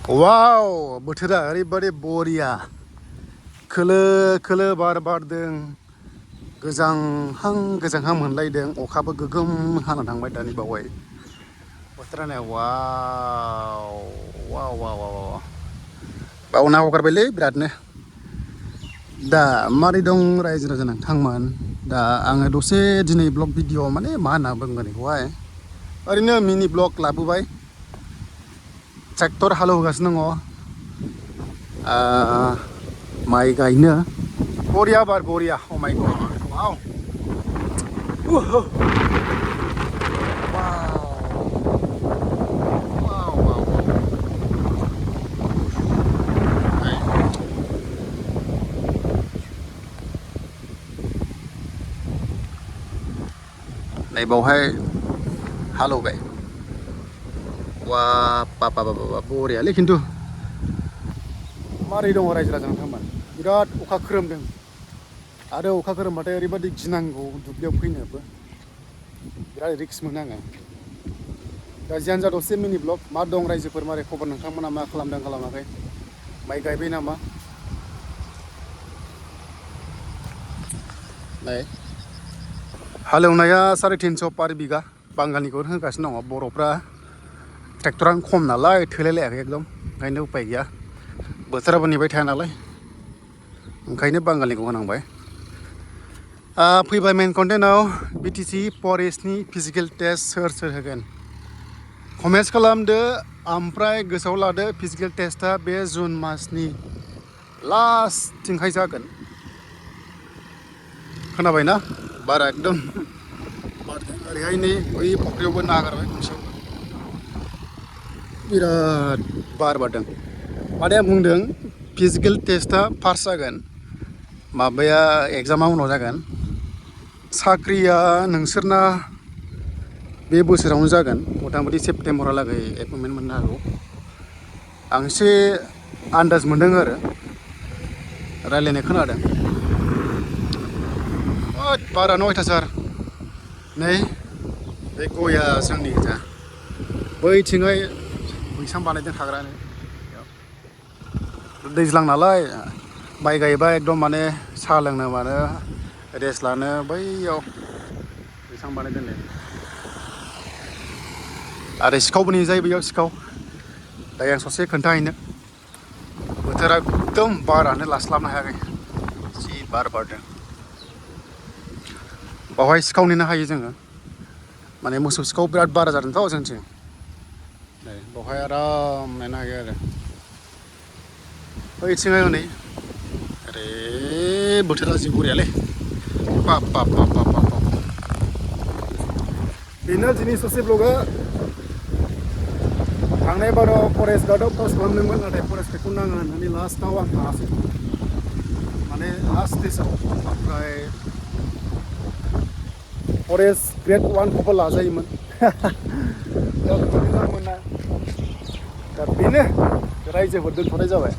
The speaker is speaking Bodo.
वाव बोथोरा ओरैबादि बरिया खोलो खोलो बार बारदों गोजांहां मोनलायदों अखाबो गोगोम हाना थांबाय दानि बावै बोथोरानो वाव वाव वाव वाव बावना हगारबायलै बिरादनो दा मारै दं रायजो राजा नोंथांमोन दा आङो दसे दिनै ब्लग भिडिअ माने मा होनना बुंगोन बेखौहाय ओरैनो मिनि ब्लग लाबोबाय ट्रेक्टर हालेवगासिनो दङ माइ गायनो बरिया बार बरिया अ माय गड वाव नै बावहाय हालेवबाय वा पापा बाबा बरियालै खिन्थु मारै दङ रायजो राजा नोंथांमोन बिराद अखा खोरोमदों आरो अखा खोरोमबाथाय ओरैबादि गिनांगौ दुब्लियाव फैनोबो बिराद रिक्स मोनो आङो दा जियानो जा दसे मिनि ब्लग मा दं रायजोफोर मारै खबर नोंथांमोना मा खालामदों खालामाखै माइ गायबाय नामा नै हालेवनाया 350 पार बिगा बांगालनिखौनो होगासिनो दङ बर'फ्रा ट्रेक्टरानो खम नालाय थोलायलायाखै एकदम ओंखायनो उपाय गैया बोथोराबो नेबाय थाया नालाय ओंखायनो बांगालनिखौ होनांबाय फैबाय मेन कन्टेन्टआव BTC फरेस्टनि फिजिकेल टेस्ट सोर होगोन कमेन्ट्स खालामदो ओमफ्राय गोसोआव लादो फिजिकेल टेस्टआ बे जुन मासनि लास्टथिंहाय जागोन खोनाबायना बारा एकदम ओरैहाय नै बै फख्रियावबो नागारबाय खनसेयाव बिराद बार बारदों माने बुंदों फिजिकेल टेस्टआ फार्स्ट जागोन माबाया एग्जामा उनाव जागोन साख्रिया नोंसोरना बे बोसोरावनो जागोन मथा मथि सेप्तेम्बरालागै एपइन्टमेन्ट मोननो हागौ आं एसे आन्दाज मोन्दों आरो रायलायनाय खोनादों बारानो अयथासार नै बे गया जोंनि गोजा बैथिंहाय बैसां बानायदों थाग्रानो दैज्लां नालाय माइ गायबा एकदम माने साहा लोंनो मानो रेस्ट लानो बैयाव बैसां बानायदों नै आरो सिखावबो नेजायो बैयाव सिखाव दायो आं ससे खोन्थाहैनो बोथोरा एकदम बारानो लास्लाबनो हायाखै जि बार बारदों बावहाय सिखाव नेनो हायो जोङो माने मोसौ सिखाव बिराद बारा जादोंथ' जोंथिं नै बावहाय आराम नेनो हायो आरो बैथिंहाय हनै ओरै बोथोरा जि बरियालै बाप बाप बाप बाप बाप बेनो दिनै ससे ब्लगआ थांनाय बाराव फरेस्ट गार्डआव पस्ट खालामदोंमोन नाथाय फरेस्ट गार्डखौ नाङा होननानै लास्टआव आं थाङासै माने लास्ट स्टेजाव ओमफ्राय फरेस्ट ग्रेड 1खौबो लाजायोमोन दा मोना दा बेनो रायजोफोर दोनथ'नाय जाबाय